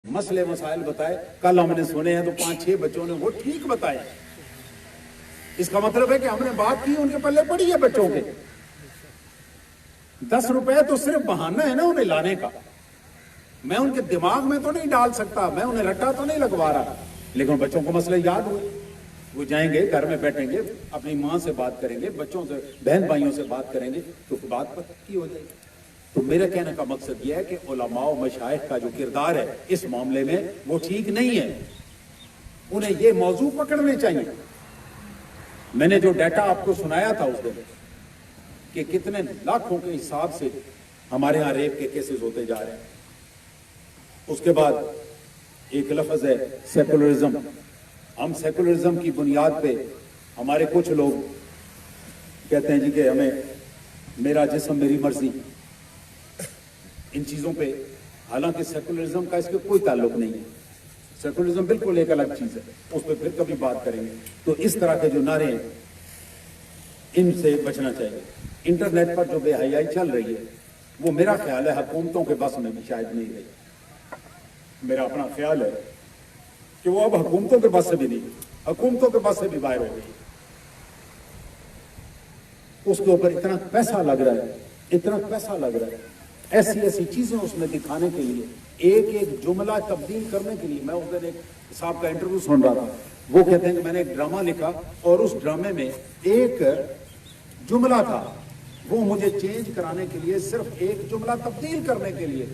مسئلے مسائل بتائے. کل ہم نے سنے ہیں تو 5-6 بچوں نے وہ ٹھیک بتائے. اس کا مطلب ہے کہ ہم نے بات کی, ان کے پلے پڑی ہے بچوں کے. 10 روپے تو صرف بہانہ ہے نا انہیں لانے کا. میں ان کے دماغ میں تو نہیں ڈال سکتا, میں انہیں رٹا تو نہیں لگوا رہا, لیکن بچوں کو مسئلے یاد ہوئے. وہ جائیں گے, گھر میں بیٹھیں گے, اپنی ماں سے بات کریں گے, بچوں سے, بہن بھائیوں سے بات کریں گے, تو بات پکی ہو جائے گی. تو میرے کہنے کا مقصد یہ ہے کہ علماء و مشائخ کا جو کردار ہے اس معاملے میں وہ ٹھیک نہیں ہے. انہیں یہ موضوع پکڑنے چاہیے. میں نے جو ڈیٹا آپ کو سنایا تھا اس دن کہ کتنے لاکھوں کے حساب سے ہمارے ہاں ریپ کے کیسز ہوتے جا رہے ہیں. اس کے بعد ایک لفظ ہے سیکولرزم. ہم سیکولرزم کی بنیاد پہ ہمارے کچھ لوگ کہتے ہیں جی کہ ہمیں میرا جسم میری مرضی, ان چیزوں پہ, حالانکہ سیکولرزم کا اس کے کوئی تعلق نہیں ہے. سیکولرزم بالکل ایک الگ چیز ہے, اس پہ پھر کبھی بات کریں گے. تو اس طرح کے جو نعرے ہیں ان سے بچنا چاہیے. انٹرنیٹ پر جو بے حیائی چل رہی ہے وہ میرا خیال ہے حکومتوں کے بس میں بھی شاید نہیں رہی. میرا اپنا خیال ہے کہ وہ اب حکومتوں کے بس سے بھی نہیں, حکومتوں کے بس سے بھی باہر ہو گئی. اس کے اوپر اتنا پیسہ لگ رہا ہے, اتنا پیسہ لگ رہا ہے, ایسی ایسی چیزیں اس میں دکھانے کے لیے, ایک ایک جملہ تبدیل کرنے کے لیے. میں اس دن ایک صاحب کا انٹرویو سن رہا تھا, وہ کہتے ہیں کہ میں نے ایک ڈرامہ لکھا اور اس ڈرامے میں ایک جملہ تھا, وہ مجھے چینج کرانے کے لیے, صرف ایک جملہ تبدیل کرنے کے لیے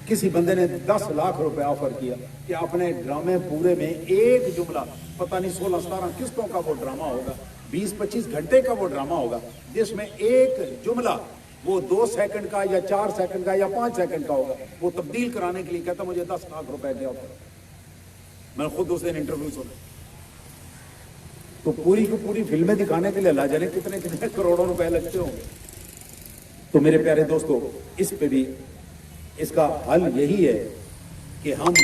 کسی بندے نے 10 لاکھ روپے آفر کیا کہ اپنے ڈرامے پورے میں ایک جملہ, پتہ نہیں 16-17 قسطوں کا وہ ڈرامہ ہوگا, 20-25 گھنٹے کا وہ ڈرامہ ہوگا, جس میں ایک جملہ وہ 2 سیکنڈ کا یا 4 سیکنڈ کا یا 5 سیکنڈ کا ہوگا, وہ تبدیل کرانے کے لیے کہتا مجھے 10 لاکھ روپے دیا. میں خود اس دن انٹرویو سنا. تو پوری کو پوری فلمیں دکھانے کے لیے اللہ جانے کتنے کتنے کروڑوں روپے لگتے ہوں گے. تو میرے پیارے دوستو, اس پہ بھی اس کا حل یہی ہے کہ ہم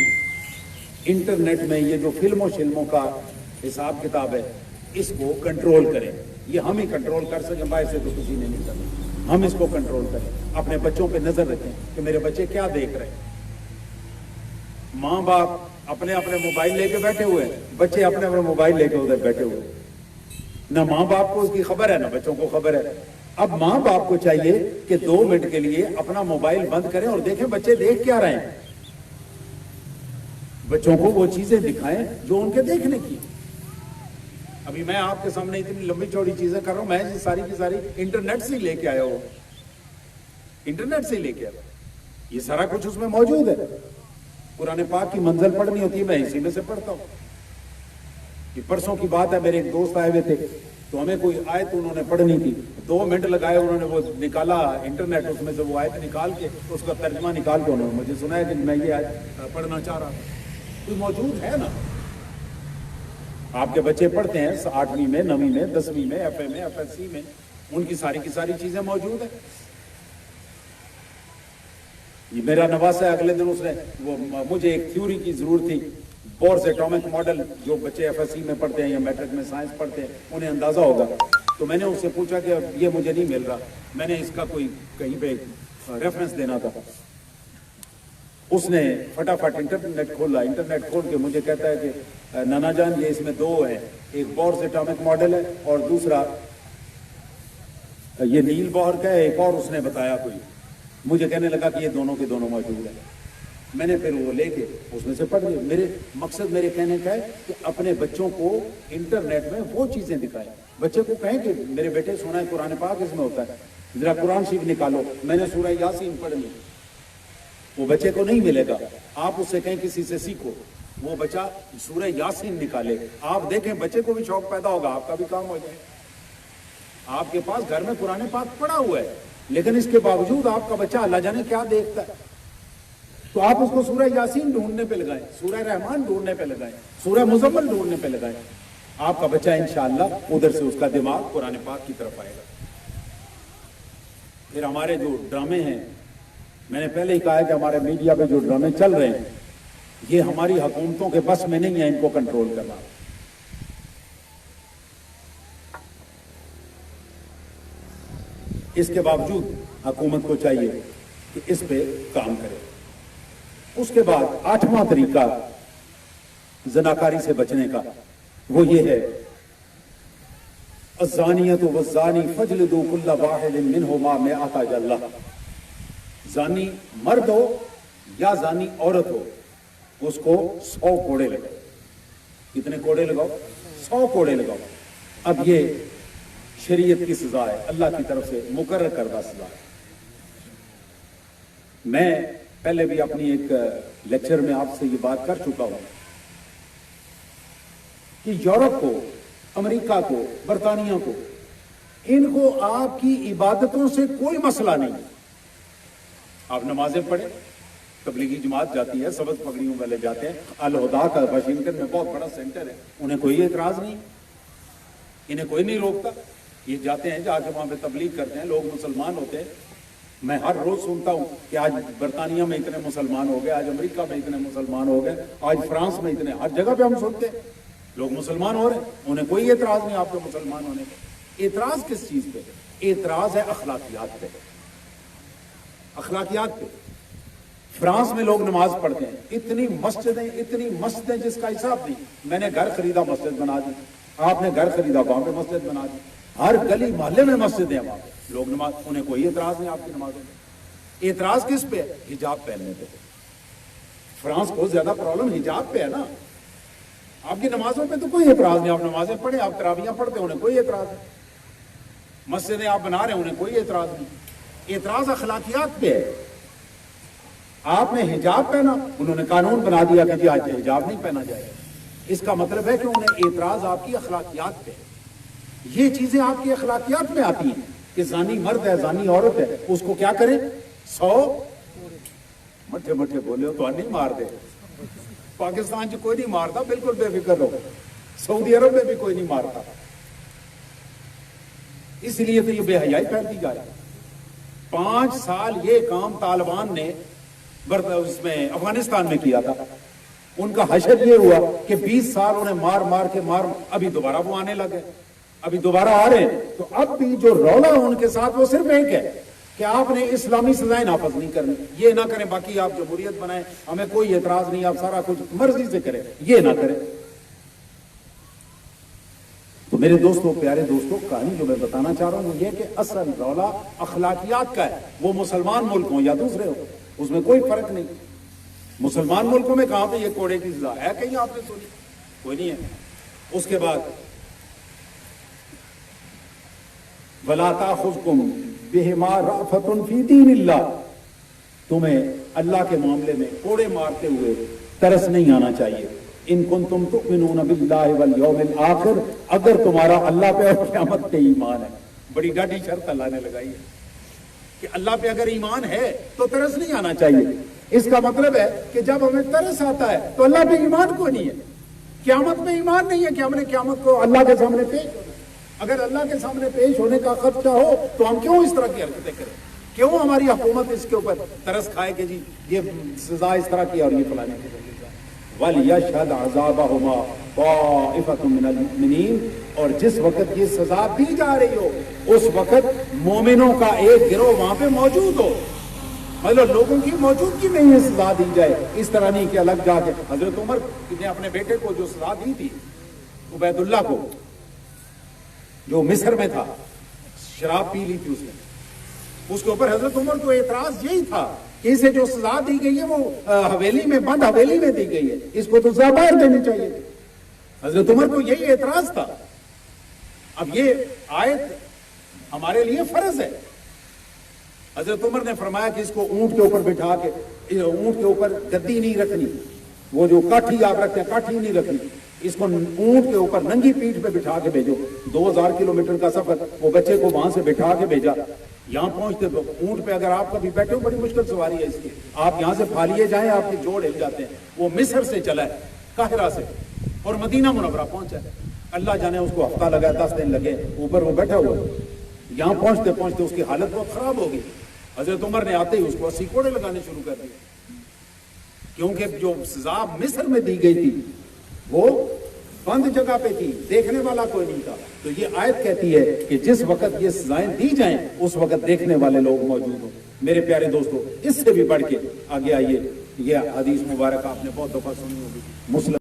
انٹرنیٹ میں یہ جو فلموں شلموں کا حساب کتاب ہے اس کو کنٹرول کریں. یہ ہم ہی کنٹرول کر سکیں, باہر سے تو کسی نے نہیں کرنا. ہم اس کو کنٹرول کریں, اپنے بچوں پہ نظر رکھیں کہ میرے بچے کیا دیکھ رہے ہیں. ماں باپ اپنے اپنے موبائل لے کے بیٹھے ہوئے ہیں, بچے اپنے اپنے موبائل لے کے ادھر بیٹھے ہوئے ہیں. نہ ماں باپ کو اس کی خبر ہے نہ بچوں کو خبر ہے. اب ماں باپ کو چاہیے کہ 2 منٹ کے لیے اپنا موبائل بند کریں اور دیکھیں بچے دیکھ کیا رہے ہیں. بچوں کو وہ چیزیں دکھائیں جو ان کے دیکھنے کی. ابھی میں آپ کے سامنے اتنی لمبی چوڑی چیزیں کر رہا ہوں, میں ساری کی ساری انٹرنیٹ سے لے کے آیا ہوں, انٹرنیٹ سے لے کے آیا. یہ سارا کچھ اس میں موجود ہے. قرآن پاک کی منزل پڑھنی ہوتی ہے, میں اسی میں سے پڑھتا ہوں. یہ پرسوں کی بات ہے, میرے ایک دوست آئے ہوئے تھے تو ہمیں کوئی آیت انہوں نے پڑھنی تھی. 2 منٹ لگائے انہوں نے, وہ نکالا انٹرنیٹ, اس میں سے وہ آیت نکال کے اس کا ترجمہ نکال کے انہوں نے مجھے سنایا کہ میں یہ آیت پڑھنا چاہ رہا تھا. تو موجود ہے نا. آپ کے بچے پڑھتے ہیں 8ویں میں, 9ویں میں, 10ویں میں, FA میں, FSC میں, ان کی ساری چیزیں موجود ہیں. یہ میرا نواسا ہے, اگلے دن اس نے وہ مجھے ایک تھیوری کی ضرورت تھی, بورس ایٹامک ماڈل, جو بچے FSC میں پڑھتے ہیں یا میٹرک میں سائنس پڑھتے ہیں انہیں اندازہ ہوگا. تو میں نے اس سے پوچھا کہ یہ مجھے نہیں مل رہا, میں نے اس کا کوئی کہیں پہ ریفرنس دینا تھا. اس نے فٹافٹ انٹرنیٹ کھولا, انٹرنیٹ کھول کے مجھے کہتا ہے کہ نانا جان یہ اس میں 2 ہیں, ایک بورس ایٹامک ماڈل ہے اور دوسرا یہ نیل بوہر کا ہے, ایک اور اس نے بتایا کوئی. مجھے کہنے لگا کہ یہ دونوں کے دونوں موجود ہیں. میں نے پھر وہ لے کے اس میں سے پڑھ لیا. میرے مقصد میرے کہنے کا ہے کہ اپنے بچوں کو انٹرنیٹ میں وہ چیزیں دکھائیں. بچے کو کہیں کہ میرے بیٹے سونا ہے قرآن پاک اس میں ہوتا ہے, ذرا قرآن شریف نکالو. میں نے سورہ یاسین پڑھ لی, وہ بچے کو نہیں ملے گا. آپ اس سے کہیں کسی سے سیکھو, وہ بچہ سورہ یاسین نکالے, آپ دیکھیں بچے کو بھی شوق پیدا ہوگا, آپ کا بھی کام ہو جائے. آپ کے پاس گھر میں قرآن پاک پڑا ہوا ہے, لیکن اس کے باوجود آپ کا بچہ اللہ جانے کیا دیکھتا ہے. تو آپ اس کو سورہ یاسین ڈھونڈنے پہ لگائیں, سورہ رحمان ڈھونڈنے پہ لگائیں, سورہ مزمل ڈھونڈنے پہ لگائیں. آپ کا بچہ انشاءاللہ ادھر سے اس کا دماغ قرآن پاک کی طرف آئے گا. پھر ہمارے جو ڈرامے ہیں, میں نے پہلے ہی کہا ہے کہ ہمارے میڈیا پہ جو ڈرامے چل رہے ہیں یہ ہماری حکومتوں کے بس میں نہیں ہے ان کو کنٹرول کرنا. اس کے باوجود حکومت کو چاہیے کہ اس پہ کام کرے. اس کے بعد 8واں طریقہ زناکاری سے بچنے کا وہ یہ ہے الزانیۃ والزانی فاجلدوا کل واحد منہما 100 جلدہ. زانی مرد ہو یا زانی عورت ہو اس کو 100 کوڑے لگاؤ. کتنے کوڑے لگاؤ؟ 100 کوڑے لگاؤ. اب یہ شریعت کی سزا ہے، اللہ کی طرف سے مقرر کردہ سزا ہے. میں پہلے بھی اپنی ایک لیکچر میں آپ سے یہ بات کر چکا ہوں کہ یورپ کو، امریکہ کو، برطانیہ کو، ان کو آپ کی عبادتوں سے کوئی مسئلہ نہیں. آپ نمازیں پڑھیں، تبلیغی جماعت جاتی ہے، سبز پگڑیوں والے جاتے ہیں، الہدا کا واشنگٹن میں بہت بڑا سینٹر ہے، انہیں کوئی اعتراض نہیں، انہیں کوئی نہیں روکتا. یہ جاتے ہیں، جا کے وہاں پہ تبلیغ کرتے ہیں، لوگ مسلمان ہوتے ہیں. میں ہر روز سنتا ہوں کہ آج برطانیہ میں اتنے مسلمان ہو گئے، آج امریکہ میں اتنے مسلمان ہو گئے، آج فرانس میں اتنے. ہر جگہ پہ ہم سنتے ہیں لوگ مسلمان ہو رہے ہیں، انہیں کوئی اعتراض نہیں آپ کے مسلمان ہونے پہ. اعتراض کس چیز پہ؟ اعتراض ہے اخلاقیات پہ. اخلاقیات پہ. فرانس میں لوگ نماز پڑھتے ہیں، اتنی مسجدیں جس کا حساب نہیں. میں نے گھر خریدا مسجد بنا دی، آپ نے گھر خریدا وہاں پہ مسجد بنا دی. ہر گلی محلے میں مسجدیں ہیں، وہاں پہ لوگ نماز، انہیں کوئی اعتراض نہیں آپ کی نمازوں میں. اعتراض کس پہ؟ حجاب پہننے پہ. فرانس کو زیادہ پرابلم حجاب پہ ہے نا. آپ کی نمازوں پہ تو کوئی اعتراض نہیں، آپ نمازیں پڑھیں، آپ تراویحاں پڑھتے ہیں، انہیں کوئی اعتراض نہیں. مسجدیں آپ بنا رہے ہیں، انہیں کوئی اعتراض نہیں. اعتراض اخلاقیات پہ ہے. آپ نے حجاب پہنا، انہوں نے قانون بنا دیا کہ جی آج حجاب نہیں پہنا جائے. اس کا مطلب ہے کہ انہیں اعتراض آپ کی اخلاقیات پہ ہے. یہ چیزیں آپ کی اخلاقیات میں آتی ہیں کہ زانی مرد ہے، زانی عورت ہے، اس کو کیا کریں؟ 100 مٹھے مٹھے بولے ہو تو نہیں مار دے. پاکستان سے کوئی نہیں مارتا، بالکل بے فکر ہو. سعودی عرب میں بھی کوئی نہیں مارتا. اس لیے تو یہ بے حیائی پھیلتی جا رہی. 5 سال یہ کام طالبان نے اس میں افغانستان میں کیا تھا. ان کا حشر یہ ہوا کہ 20 سال انہیں مار مار کے ابھی دوبارہ وہ آنے لگے، ابھی دوبارہ آ رہے ہیں. تو اب بھی جو رولا ان کے ساتھ وہ صرف ایک ہے کہ آپ نے اسلامی سزائیں نافذ نہیں کرنی. یہ نہ کریں، باقی آپ جمہوریت بنائیں، ہمیں کوئی اعتراض نہیں، آپ سارا کچھ مرضی سے کریں، یہ نہ کریں. تو میرے دوستوں، پیارے دوستوں، کہانی جو میں بتانا چاہ رہا ہوں وہ یہ کہ اصل رولا اخلاقیات کا ہے. وہ مسلمان ملک ہوں یا دوسرے ہوں، اس میں کوئی فرق نہیں. مسلمان ملکوں میں کہاں پہ یہ کوڑے کی سزا ہے؟ کہیں آپ نے سنی؟ کوئی نہیں ہے. اس کے بعد وَلَا تَأْخُذْكُمْ بِهِمَا رَأْفَةٌ فِي دِينِ اللَّهِ، تمہیں اللہ کے معاملے میں کوڑے مارتے ہوئے ترس نہیں آنا چاہیے. ان کنتم تؤمنون باللہ والیوم الآخر، اگر تمہارا اللہ پہ اور قیامت پہ ایمان ہے. بڑی ڈاڈی شرط اللہ نے لگائی ہے کہ اللہ پہ اگر ایمان ہے تو ترس نہیں آنا چاہیے. اس کا مطلب ہے کہ جب ہمیں ترس آتا ہے تو اللہ پہ ایمان کو نہیں ہے، قیامت میں ایمان نہیں ہے کہ ہم نے قیامت کو اللہ کے سامنے پیش ہونا. اگر اللہ کے سامنے پیش ہونے کا خدشہ ہو تو ہم کیوں اس طرح کی حرکتیں کریں؟ کیوں ہماری حکومت اس کے اوپر ترس کھائے کہ جی یہ سزا اس طرح کی اور یہ فلانے کی. وَلْيَشْهَدْ عَذَابَهُمَا طَائِفَةٌ مِّنَ الْمُؤْمِنِينَ، اور جس وقت یہ سزا دی جا رہی ہو اس وقت مومنوں کا ایک گروہ وہاں پہ موجود ہو. مطلب لوگوں کی موجودگی میں یہ سزا دی جائے، اس طرح نہیں کہ الگ جا کے. حضرت عمر نے اپنے بیٹے کو جو سزا دی تھی، عبید اللہ کو، جو مصر میں تھا، شراب پی لی تھی اس نے، اس کے اوپر حضرت عمر کو اعتراض یہی تھا کہ اسے جو سزا دی گئی ہے وہ حویلی میں، بند حویلی میں دی گئی ہے، اس کو تو سزا باہر دینی چاہیے. حضرت عمر کو یہی اعتراض تھا. اب یہ آیت ہمارے لیے فرض ہے. حضرت عمر نے فرمایا کہ اس کو اونٹ کے اوپر بٹھا کے، اونٹ کے اوپر گدی نہیں رکھنی، وہ جو کاٹھی آپ رکھتے ہیں کاٹھی نہیں رکھنی، اس کو اونٹ کے اوپر ننگی پیٹھ پہ بٹھا کے بھیجو. 2000 کلومیٹر کا سفر، وہ بچے کو وہاں سے بٹھا کے بھیجا. یہاں پہنچتے اونٹ پہ اگر آپ کبھی بیٹھے ہو، بڑی مشکل سواری ہے اس کی، آپ یہاں سے پھالیے جائیں آپ کے جوڑ ہل جاتے ہیں. وہ مصر سے چلا ہے، قاہرہ سے، اور مدینہ منورہ پہنچا ہے. اللہ جانے اس کو ہفتہ لگا، 10 دن لگے، اوپر وہ بیٹھا ہوا. یہاں پہنچتے پہنچتے اس کی حالت بہت خراب ہو گئی. حضرت عمر نے آتے ہی اس کو 80 کوڑے لگانے شروع کر دیے، کیونکہ جو سزا مصر میں دی گئی تھی وہ بند جگہ پہ تھی، دیکھنے والا کوئی نہیں تھا. تو یہ آیت کہتی ہے کہ جس وقت یہ سزائیں دی جائیں اس وقت دیکھنے والے لوگ موجود ہوں. میرے پیارے دوستو، اس سے بھی بڑھ کے آگے آئیے یہ حدیث مبارک آپ نے بہت دفعہ سنی ہوگی، مسلم